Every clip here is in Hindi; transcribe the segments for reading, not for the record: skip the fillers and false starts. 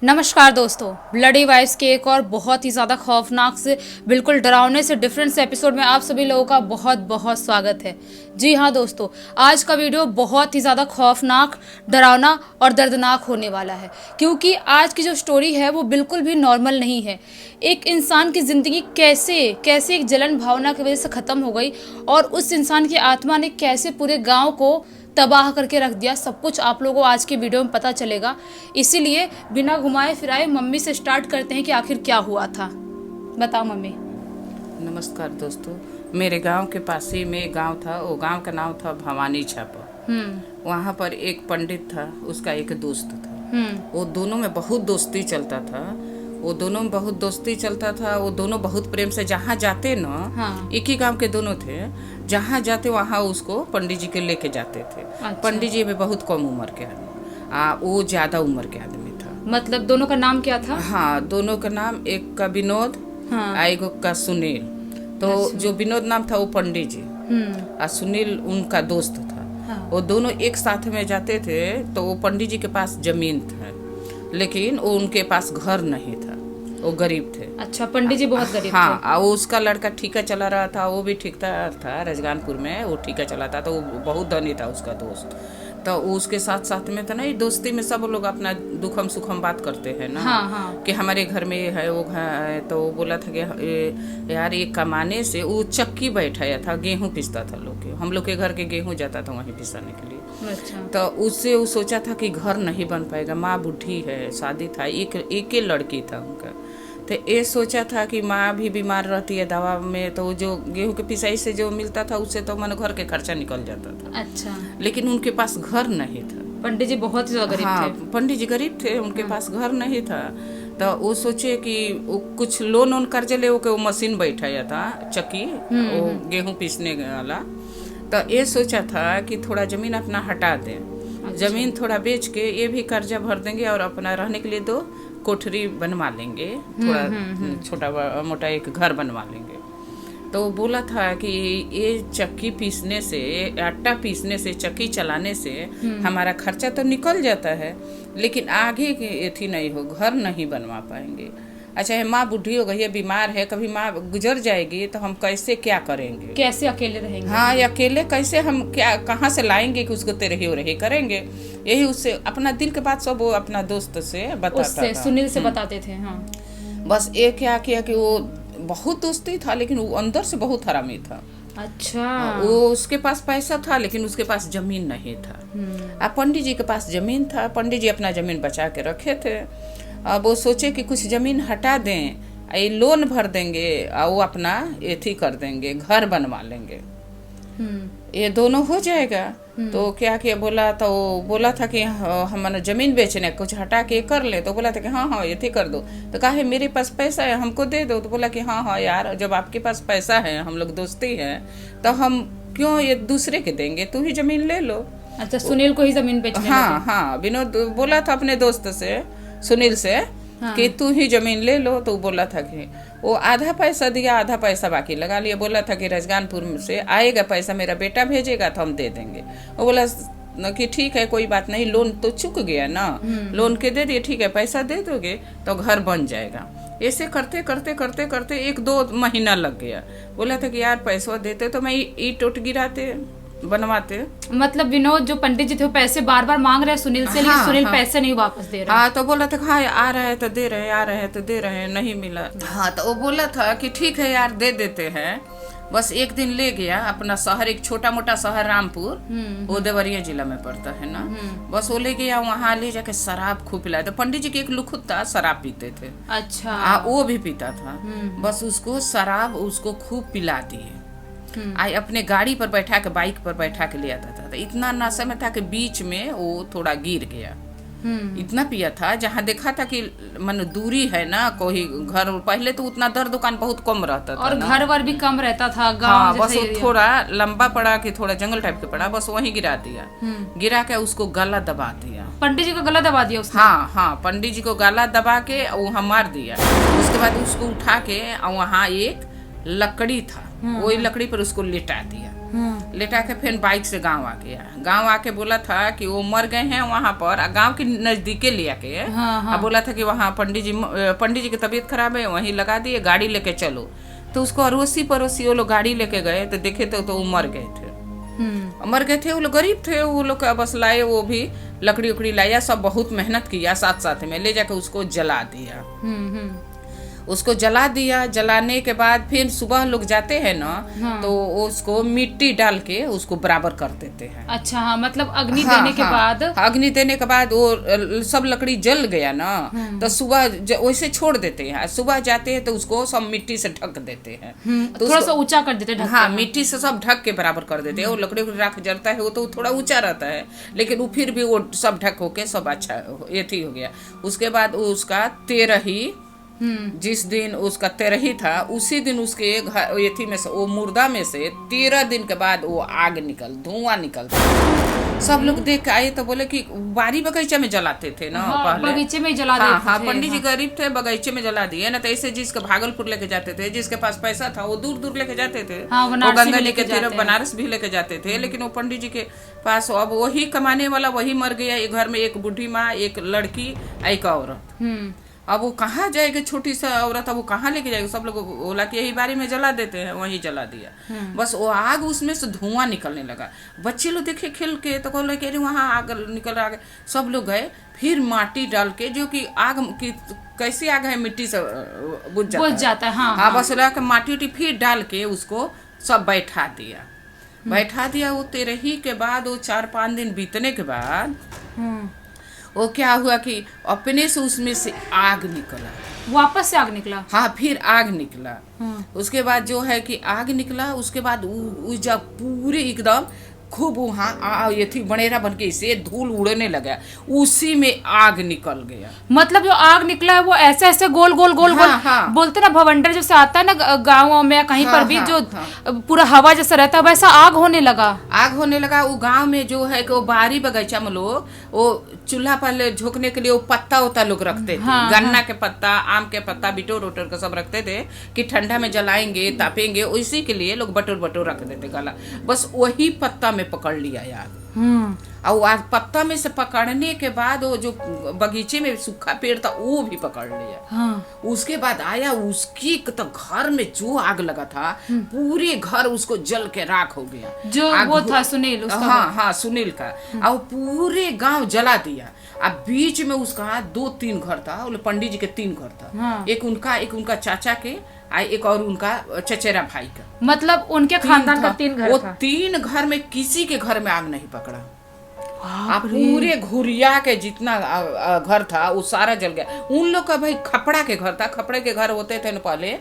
नमस्कार दोस्तों, ब्लडी वाइब्स के एक और बहुत ही ज़्यादा खौफनाक से बिल्कुल डरावने से डिफरेंट से एपिसोड में आप सभी लोगों का बहुत बहुत स्वागत है। जी हाँ दोस्तों, आज का वीडियो बहुत ही ज़्यादा खौफनाक, डरावना और दर्दनाक होने वाला है, क्योंकि आज की जो स्टोरी है वो बिल्कुल भी नॉर्मल नहीं है। एक इंसान की ज़िंदगी कैसे एक जलन भावना की वजह से ख़त्म हो गई और उस इंसान की आत्मा ने कैसे पूरे गाँव को तबाह करके रख दिया, सब कुछ आप लोगों को आज के वीडियो में पता चलेगा। इसीलिए बिना घुमाए फिराए मम्मी से स्टार्ट करते हैं कि आखिर क्या हुआ था। बताओ मम्मी। नमस्कार दोस्तों, मेरे गांव के पास ही में एक गांव था। वो गांव का नाम था भवानी छापा। वहाँ पर एक पंडित था, उसका एक दोस्त था। वो दोनों में बहुत दोस्ती चलता था। वो दोनों बहुत प्रेम से जहाँ जाते ना। हाँ। एक ही गांव के दोनों थे। जहाँ जाते वहाँ उसको पंडित जी के लेके जाते थे। अच्छा। पंडित जी भी बहुत कम उम्र के आदमी, वो ज्यादा उम्र के आदमी था। मतलब दोनों का नाम क्या था? हाँ, दोनों का नाम, एक का विनोद, हाँ। एक का सुनील। तो अच्छा। जो विनोद नाम था वो पंडित जी और सुनील उनका दोस्त था। हाँ। वो दोनों एक साथ में जाते थे। तो वो पंडित जी के पास जमीन था, लेकिन वो उनके पास घर नहीं था, वो गरीब थे। अच्छा, पंडित जी बहुत गरीब थे। हाँ, वो उसका लड़का ठेका चला रहा था, वो भी ठेकेदार था राजगानपुर में, वो ठेका चलाता था। वो बहुत धनी था उसका दोस्त। तो उसके साथ साथ में था ना, दोस्ती में सब लोग अपना दुखम सुखम बात करते हैं ना। हाँ, हाँ। कि हमारे घर में ये है, वो है। तो वो बोला था कि यार ये कमाने से वो चक्की बैठाया था, गेहूं पिसता था लोग के, हम लोग के घर के गेहूं जाता था वहीं पिसाने के लिए। अच्छा। तो उससे वो सोचा था कि घर नहीं बन पाएगा, माँ बुढ़ी है, शादी था, एक ही लड़की था उनका। तो ये सोचा था कि माँ भी बीमार रहती है, दवा में तो जो गेहूं के पिसाई से जो मिलता था उससे तो मन घर के खर्चा निकल जाता था। अच्छा। लेकिन उनके पास घर नहीं था। पंडित जी बहुत ही गरीब थे। पंडित जी गरीब थे, उनके पास घर नहीं था। तो वो सोचे कि वो कुछ लोन कर्जे ले वो मशीन बैठाया था, चक्की, वो गेहूं पीसने वाला। तो ये सोचा था कि थोड़ा जमीन अपना हटा दें। अच्छा। जमीन थोड़ा बेच के ये भी कर्जा भर देंगे और अपना रहने के लिए 2 कोठरी बनवा लेंगे, थोड़ा छोटा मोटा एक घर बनवा लेंगे। तो वो बोला था कि ये चक्की पीसने से, आटा पीसने से, चक्की चलाने से हमारा खर्चा तो निकल जाता है, लेकिन आगे की नहीं हो, घर नहीं बनवा पाएंगे। अच्छा है, माँ बुढ़ी हो गई है, बीमार है, कभी माँ गुजर जाएगी तो हम कैसे क्या करेंगे, कैसे अकेले रहेंगे। हाँ, अकेले कैसे हम क्या कहाँ से लाएंगे कि उसको तेरे ही रहे करेंगे। यही उससे अपना दिल के बात सब वो अपना दोस्त से बताता था, सुनील से बताते थे। हाँ। बस ये क्या किया कि वो बहुत दोस्ती था, लेकिन वो अंदर से बहुत हरामी था। अच्छा। वो उसके पास पैसा था, लेकिन उसके पास जमीन नहीं था। अब पंडित जी के पास जमीन था, पंडित जी अपना जमीन बचा के रखे थे। अब वो सोचे कि कुछ जमीन हटा दें, ये लोन भर देंगे और वो अपना एथी कर देंगे, घर बनवा लेंगे, ये दोनों हो जाएगा। तो क्या किया, बोला था कि हम जमीन बेचने कुछ हटा के कर ले। तो बोला था कि हाँ ये थी कर दो। तो कहा है मेरे पास पैसा है, हमको दे दो। तो बोला कि हाँ यार, जब आपके पास पैसा है, हम लोग दोस्ती है, तो हम क्यों ये दूसरे के देंगे, तू ही जमीन ले लो। अच्छा, सुनील को ही जमीन बेचने। हाँ, विनोद बोला था अपने दोस्त से, सुनील से, हाँ। कि तू ही जमीन ले लो। तो बोला था कि वो आधा पैसा दिया, आधा पैसा बाकी लगा लिया। बोला था कि राजगानपुर से आएगा पैसा, मेरा बेटा भेजेगा तो हम दे देंगे। वो बोला कि ठीक है, कोई बात नहीं, लोन तो चुक गया ना, लोन के दे दिए, ठीक है, पैसा दे दोगे तो घर बन जाएगा। ऐसे करते करते करते करते 1-2 महीना लग गया। बोला था कि यार पैसा देते तो मैं ईट उट गिराते, बनवाते। मतलब विनोद जो पंडित जी थे वो पैसे बार बार मांग रहे हैं सुनील से, लेकिन सुनील पैसे नहीं वापस दे रहे। हाँ, तो बोला था हाँ आ रहे हैं तो दे रहे हैं, आ रहे हैं तो दे रहे हैं, नहीं मिला। हाँ, तो वो बोला था कि ठीक है यार, दे देते हैं। बस एक दिन ले गया अपना शहर, एक छोटा मोटा शहर रामपुर, वो देवरिया जिला में पड़ता है ना। बस वो ले गया, वहाँ ले जाके शराब खूब पिलाया। तो पंडित जी के एक लुखुत था, शराब पीते थे। अच्छा। वो भी पीता था। बस उसको शराब उसको खूब पिला दिए। आई अपने गाड़ी पर बैठा के, बाइक पर बैठा के ले आता था। इतना नशे में था कि बीच में वो थोड़ा गिर गया। इतना पिया था, जहाँ देखा था कि मन दूरी है ना कोई घर, पहले तो उतना दर दुकान बहुत कम रहता था, और घर वर भी कम रहता था गांव। हाँ, बस वो थोड़ा लंबा पड़ा कि थोड़ा जंगल टाइप के पड़ा, बस वहीं गिरा दिया। गिरा के उसको गला दबा दिया। पंडित जी को गला दबा दिया उसने? हाँ, पंडित जी को गला दबा के वहाँ मार दिया। उसके बाद उसको उठा के वहाँ एक लकड़ी था, वही लकड़ी पर उसको लिटा दिया। लेटा के फिर बाइक से गांव आ गया। गांव आके बोला था कि वो मर गए हैं वहां पर, गांव के नजदीके ले आके। अब बोला था कि वहाँ पंडित जी की तबीयत खराब है, वहीं लगा दिए, गाड़ी लेके चलो। तो उसको अड़ोसी पड़ोसी वो लोग गाड़ी लेके गए तो देखे तो वो मर गए थे। मर गए थे, वो लोग गरीब थे, वो लोग बस लाए, वो भी लकड़ी उकड़ी लाया, सब बहुत मेहनत किया, साथ साथ में ले जाकर उसको जला दिया। उसको जला दिया। जलाने के बाद फिर सुबह लोग जाते हैं ना, तो उसको मिट्टी डाल के उसको बराबर कर देते हैं। अच्छा, हाँ, मतलब अग्नि देने के बाद, अग्नि देने के बाद वो सब लकड़ी जल गया ना, तो सुबह वैसे छोड़ देते हैं। सुबह जाते हैं तो उसको सब मिट्टी से ढक देते हैं, तो थोड़ा सा ऊंचा कर देते हैं। हाँ, मिट्टी से सब ढक के बराबर कर देते हैं। वो लकड़ी राख जलता है वो तो थोड़ा ऊंचा रहता है, लेकिन वो फिर भी वो सब ढक होके सब अच्छा ये हो गया। उसके बाद उसका 13 जिस दिन उसका 13 था, उसी दिन उसके एथी में से, वो मुर्दा में से 13 दिन के बाद वो आग धुआं निकलता। सब लोग देख के आए तो बोले कि बारी बगीचे में जलाते थे ना, पहले बगीचे में जला देते थे। हाँ, पंडित जी गरीब थे, बगीचे में जला दिए ना। तो ऐसे जिसके भागलपुर लेके जाते थे, जिसके पास पैसा था वो दूर दूर लेके जाते थे। वो गंगा लेके थे, बनारस भी लेके जाते थे। लेकिन वो पंडित जी के पास अब वही कमाने वाला वही मर गया। एक घर में एक बूढ़ी माँ, एक लड़की, एक औरत। अब वो कहाँ जाएगी, छोटी सा औरत, अब वो कहाँ लेके जाएगी। सब लोग बोला कि यही बारी में जला देते हैं, वहीं जला दिया। बस वो आग, उसमें से धुआं निकलने लगा। बच्चे लोग देखे खेल के तो बोले कि वहाँ आग निकल रहा है। सब लोग गए, फिर माटी डाल के, जो कि आग की कैसी आग है, मिट्टी से बुझ जाता है। हाँ, बस ला के माटी उटी फिर डाल के उसको सब बैठा दिया। वो 13 के बाद, वो 4-5 दिन बीतने के बाद वो क्या हुआ कि अपने से उसमें से आग निकला, वापस से आग निकला। हाँ, फिर आग निकला। उसके बाद जो है कि आग निकला, उसके बाद जब पूरे एकदम खूब वहाँ ये थी बनेरा बन के इसे धूल उड़ने लगा, उसी में आग निकल गया। मतलब जो आग निकला है वो ऐसे ऐसे गोल गोल बोलते ना, भवंडर जैसे आता है ना गाँव में कहीं पर भी, जो पूरा हवा जैसा रहता है, वैसा आग होने लगा। वो गांव में जो है कि वो बाहरी बगीचा में लोग वो चूल्हा पर झोंकने के लिए वो पत्ता होता लोग रखते थे। गन्ना के पत्ता, आम के पत्ता, बिटोर उटोर का सब रखते थे कि ठंडा में जलाएंगे, तापेंगे। उसी के लिए लोग बटोर रख देते गला। बस वही पत्ता में पकड़ लिया यार। और पत्ता में से पकड़ने के बाद वो जो बगीचे में सूखा पेड़ था वो भी पकड़ लिया। उसके बाद आया उसकी तो घर में जो आग लगा था, पूरे घर उसको जल के राख हो गया। जो वो था सुनील, उसका हाँ, सुनील का। और पूरे गांव जला दिया। अब बीच में उसका 2-3 घर था, पंडित जी के 3 घर था। एक उनका चाचा के, एक और उनका चचेरा भाई का। मतलब उनके खानदान का 3 घर था। वो 3 घर में किसी के घर में आग नहीं पकड़ा। पूरे घुरिया के जितना घर था वो सारा जल गया। उन लोग का भाई खपड़ा के घर था। खपड़े के घर होते थे ना पहले,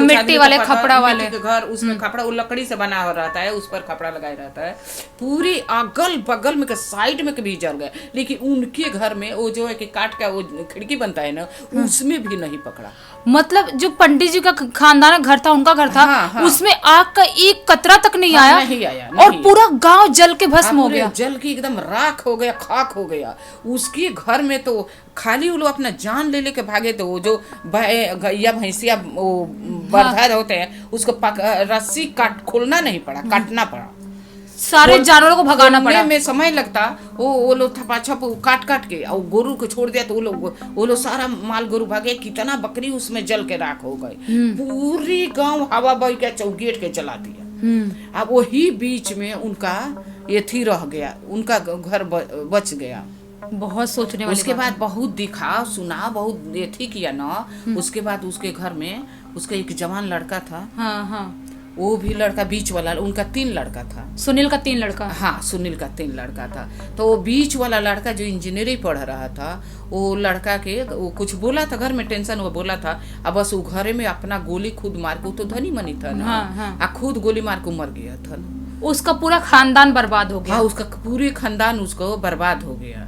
मिट्टी वाले, खपड़ा वाले के घर, उसमें खपड़ा वो लकड़ी से बना हो रहता है, उस पर खपड़ा लगाया रहता है। पूरे अगल बगल में के साइड में भी जल गए। लेकिन उनके घर में वो जो है कि काट का वो खिड़की बनता है ना, उसमें भी नहीं पकड़ा। मतलब जो पंडित जी का खानदान घर था, उनका घर था, उसमें आग का एक कतरा तक नहीं आया। और पूरा गांव जल के भस्म हो गया, जल के एकदम राख हो गया, खाक हो गया। उसके घर में तो खाली वो लोग अपना जान ले लेके भागे थे। वो जो गैया भैंसिया वो बर्धा होते हैं, उसको रस्सी खोलना नहीं पड़ा, काटना पड़ा। सारे जानवरों को भगाना पड़ा। में समय लगता, वो लोग थपाछप काट के और गोरू को छोड़ दिया तो वो लोग सारा माल गोरू भागे। कितना बकरी उसमें जल के राख हो गए। पूरी गांव हवा बह के चौगेट के जला दिया। अब वही बीच में उनका ये थी रह गया, उनका घर बच गया। बहुत सोचने वाली। उसके बाद बहुत दिखा सुना, बहुत ये थी किया ना। उसके बाद उसके घर में उसका एक जवान लड़का था। वो भी लड़का बीच वाला, उनका 3 लड़का था। सुनील का 3 लड़का। हाँ, सुनील का 3 लड़का था। तो वो बीच वाला लड़का जो इंजीनियरिंग पढ़ रहा था, वो लड़का के वो कुछ बोला था घर में, टेंशन वो बोला था। अब बस वो घरे में अपना गोली खुद मार के, वो तो धनी मनी था ना, खुद गोली मार के मर गया था। उसका पूरा खानदान बर्बाद हो गया। हाँ, उसका पूरे खानदान उसको बर्बाद हो गया।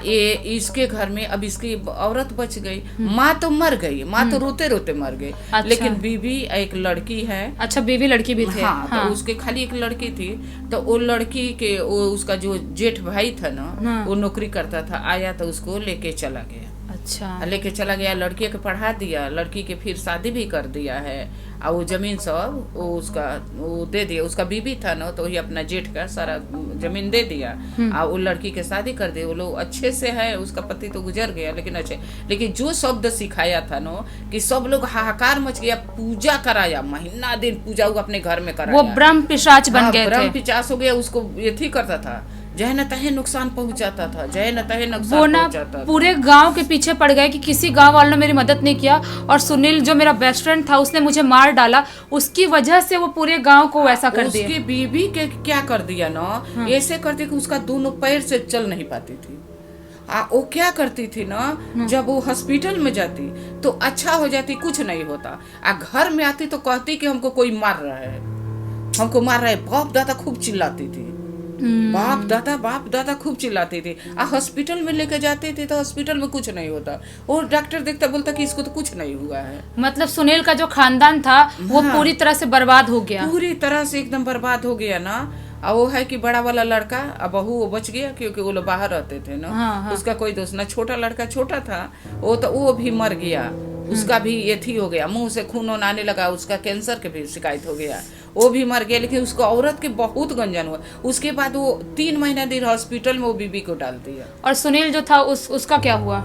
ये इसके घर में अब इसकी औरत बच गई। माँ तो मर गई, माँ तो रोते रोते मर गई। अच्छा। लेकिन बीवी एक लड़की है। अच्छा, बीवी लड़की भी थे। हाँ, तो उसके खाली एक लड़की थी। तो वो लड़की के वो उसका जो जेठ भाई था ना, वो नौकरी करता था, आया तो उसको लेके चला गया। अच्छा। लेके चला गया, लड़की के पढ़ा दिया, लड़की के फिर शादी भी कर दिया है। और वो जमीन सब वो दे दिया, उसका बीबी था ना, तो वही अपना जेठ का सारा जमीन दे दिया। और वो लड़की के शादी कर दी, वो लोग अच्छे से है, उसका पति तो गुजर गया लेकिन अच्छे। लेकिन जो शब्द सिखाया था ना कि सब लोग हाहाकार मच गया, पूजा कराया, महीना दिन पूजा वो अपने घर में कराया। वो ब्रह्म पिशाच बन गए थे। ब्रह्म पिशाच हो गया, उसको ये थी करता था, जय न तहे नुकसान पहुंचाता था, जय न तहे नुकसान वो ना पहुंचाता था। पूरे गांव के पीछे पड़ गए कि किसी गांव वालों ने मेरी मदद नहीं किया, और सुनील जो मेरा बेस्ट फ्रेंड था उसने मुझे मार डाला, उसकी वजह से वो पूरे गांव को वैसा कर दिया। उसकी बीबी के क्या कर दिया ना, ऐसे करती कि उसका दोनों पैर से चल नहीं पाती थी। वो क्या करती थी ना, जब वो हॉस्पिटल में जाती तो अच्छा हो जाती, कुछ नहीं होता। घर में आती तो कहती कि हमको कोई मार रहा है, हमको मार रहा है। बाप दादा खूब चिल्लाती थी, बाप दादा खूब चिल्लाती थी। हॉस्पिटल में लेके जाते थे तो हॉस्पिटल में कुछ नहीं होता, और डॉक्टर देखता बोलता कि इसको तो कुछ नहीं हुआ है। मतलब सुनील का जो खानदान था वो पूरी तरह से बर्बाद हो गया, पूरी तरह से एकदम बर्बाद हो गया ना। और वो है कि बड़ा वाला लड़का, अब बहू वो बच गया क्योंकि वो लोग बाहर रहते थे ना। हाँ। उसका कोई दोस्त ना, छोटा लड़का छोटा था वो, तो वो भी मर गया, उसका भी एथी हो गया, मुंह से खून आने लगा, उसका कैंसर के भी शिकायत हो गया, वो भी मर गया। लेकिन उसको औरत के बहुत गंजन हुआ। उसके बाद वो 3 महीना दिन हॉस्पिटल में वो बीबी को डाल दिया। और सुनील जो था उसका क्या हुआ?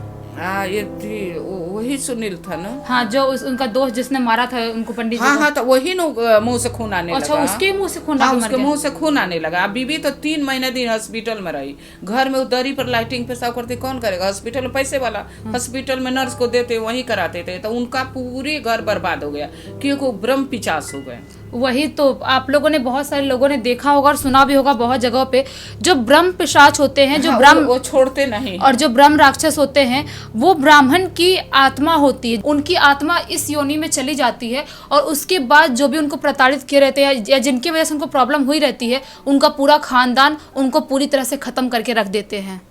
ये थी वही सुनील था ना। हाँ, जो उनका दोस्त जिसने मारा था उनको, पंडित जी। हाँ, तो वही ना मुंह से खून आने लगा। अच्छा, उसके मुंह से खून? हाँ, उसके मुंह से खून आने लगा। बीबी तो 3 महीने दिन हॉस्पिटल में रही, घर में दरी पर लाइटिंग पेशाब करती, कौन करेगा? हॉस्पिटल में पैसे वाला, हॉस्पिटल में नर्स को देते, वही कराते थे। तो उनका पूरे घर बर्बाद हो गया क्योंकि वो ब्रह्म पिचास हो गए। वही तो आप लोगों ने, बहुत सारे लोगों ने देखा होगा और सुना भी होगा बहुत जगहों पे, जो ब्रह्म पिशाच होते हैं, जो ब्रह्म, वो छोड़ते नहीं, और जो ब्रह्म राक्षस होते हैं वो ब्राह्मण की आत्मा होती है। उनकी आत्मा इस योनि में चली जाती है, और उसके बाद जो भी उनको प्रताड़ित किए रहते हैं या जिनकी वजह से उनको प्रॉब्लम हुई रहती है, उनका पूरा खानदान उनको पूरी तरह से खत्म करके रख देते हैं।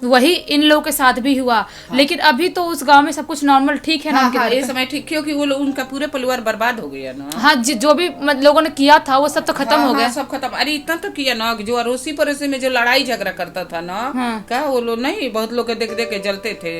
वही इन लोगों के साथ भी हुआ। हाँ। लेकिन अभी तो उस गांव में सब कुछ नॉर्मल ठीक है ना? हाँ, ये समय ठीक, क्योंकि वो उनका पूरे परिवार बर्बाद हो गया ना। हाँ, जो भी लोगों ने किया था वो सब तो खत्म हो गया। सब खत्म। अरे इतना तो किया ना, जो अड़ोसी पड़ोसी में जो लड़ाई झगड़ा करता था ना, क्या वो लोग नहीं, बहुत लोग के देख देख के जलते थे।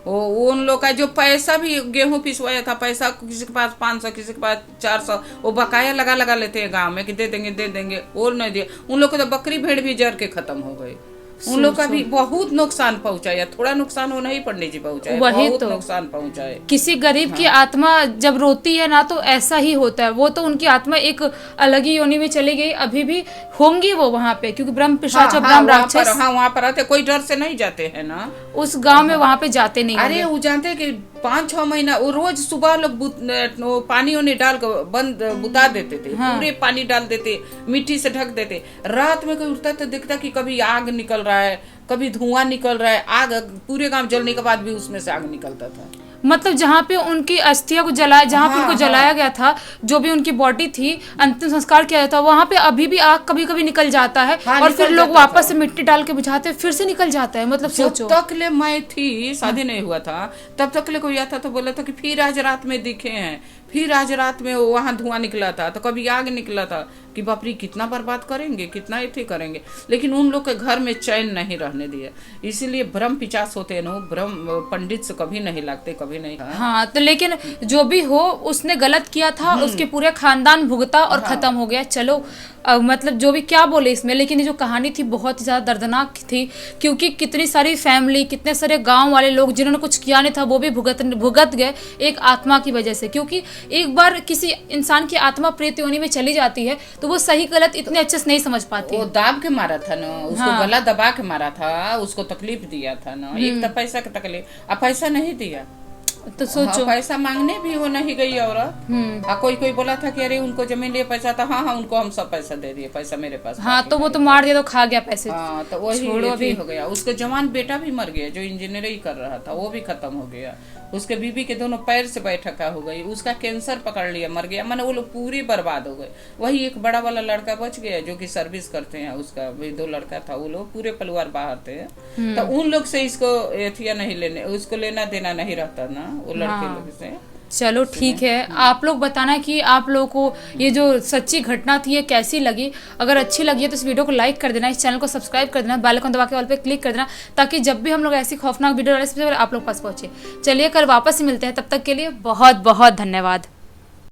वो उन लोग का जो पैसा भी गेहूं पिसवाया था, पैसा किसी के पास 500, किसी के पास 400, वो बकाया लगा लेते हैं गाँव में कि दे देंगे, और नहीं दिया। उन लोग को तो बकरी भेड़ भी जर के खत्म हो गई। उन लोग का भी बहुत नुकसान पहुंचाया, थोड़ा नुकसान हो नहीं पंडित जी पहुंचाया, बहुत तो नुकसान पहुंचाए। किसी गरीब की आत्मा जब रोती है ना, तो ऐसा ही होता है। वो तो उनकी आत्मा एक अलग ही योनि में चली गई, अभी भी होंगी वो वहाँ पे, क्योंकि ब्रह्म पिशाच और ब्रह्म राक्षस वहाँ पर आते, कोई डर से नहीं जाते हैं ना उस गांव में, वहाँ पे जाते नहीं। अरे वो जानते कि 5-6 महीना वो रोज सुबह लोग पानी उन्हें डाल कर बुता देते थे। हाँ। पूरे पानी डाल देते, मिट्टी से ढक देते। रात में कोई उठता तो दिखता कि कभी आग निकल रहा है, कभी धुआं निकल रहा है। आग पूरे गांव जलने के बाद भी उसमें से आग निकलता था। मतलब जहाँ पे उनकी अस्थियां को जलाया, जहाँ पे उनको जलाया गया था, जो भी उनकी बॉडी थी, अंतिम संस्कार किया था, वहाँ पे अभी भी आग कभी कभी निकल जाता है। और फिर लोग वापस से मिट्टी डाल के बुझाते, फिर से निकल जाता है। मतलब सोचो, जब तक ले मैं थी, शादी नहीं हुआ था, तब तक ले कोई आता तो बोला था कि फिर आज रात में दिखे हैं, फिर आज रात में वहाँ धुआं निकला था, तो कभी आग निकला था कि बापरी कितना बर्बाद करेंगे, कितना इथे करेंगे। लेकिन उन लोग के घर में चैन नहीं रहने दिया, इसीलिए ब्रह्म पिचास होते हैं ना, ब्रह्म पंडित से कभी नहीं लगते, कभी नहीं। हाँ, तो लेकिन जो भी हो, उसने गलत किया था, उसके पूरे खानदान भुगता और खत्म हो गया। चलो मतलब जो भी क्या बोले इसमें, लेकिन ये जो कहानी थी बहुत ही ज़्यादा दर्दनाक थी, क्योंकि कितनी सारी फैमिली, कितने सारे गांव वाले लोग जिन्होंने कुछ किया नहीं था, वो भी भुगत गए एक आत्मा की वजह से। क्योंकि एक बार किसी इंसान की आत्मा प्रेत योनि में चली जाती है तो वो सही गलत इतने अच्छे से नहीं समझ पाती। वो दाब के मारा था ना, उसको गला दबा के मारा था, उसको तकलीफ दिया था ना। एक तो पैसा का तकलीफ, अब पैसा नहीं दिया तो सोचो। पैसा मांगने भी वो नहीं गई औरत। कोई बोला था कि अरे उनको जमीन लिए पैसा था, हाँ उनको हम सब पैसा दे दिए, पैसा मेरे पास। हाँ, तो वो तो मार दिया तो खा गया पैसे। हाँ, तो वही हो गया। उसका जवान बेटा भी मर गया, जो इंजीनियरिंग कर रहा था, वो भी खत्म हो गया। उसके बीबी के दोनों पैर से बैठका हो गई, उसका कैंसर पकड़ लिया, मर गया। माने वो लोग पूरी बर्बाद हो गए। वही एक बड़ा वाला लड़का बच गया जो कि सर्विस करते हैं, उसका भी 2 लड़का था, वो लोग पूरे परिवार बाहर थे। तो उन लोग से इसको एथिया नहीं लेने, उसको लेना देना नहीं रहता ना वो लड़के लोग से। चलो ठीक है, आप लोग बताना कि आप लोगों को ये जो सच्ची घटना थी ये कैसी लगी। अगर अच्छी लगी है तो इस वीडियो को लाइक कर देना, इस चैनल को सब्सक्राइब कर देना, बेल आइकन दबा के ऑल पे क्लिक कर देना, ताकि जब भी हम लोग ऐसी खौफनाक वीडियो डालें सबसे पहले आप लोग पास पहुंचे। चलिए कल वापस ही मिलते हैं, तब तक के लिए बहुत बहुत धन्यवाद।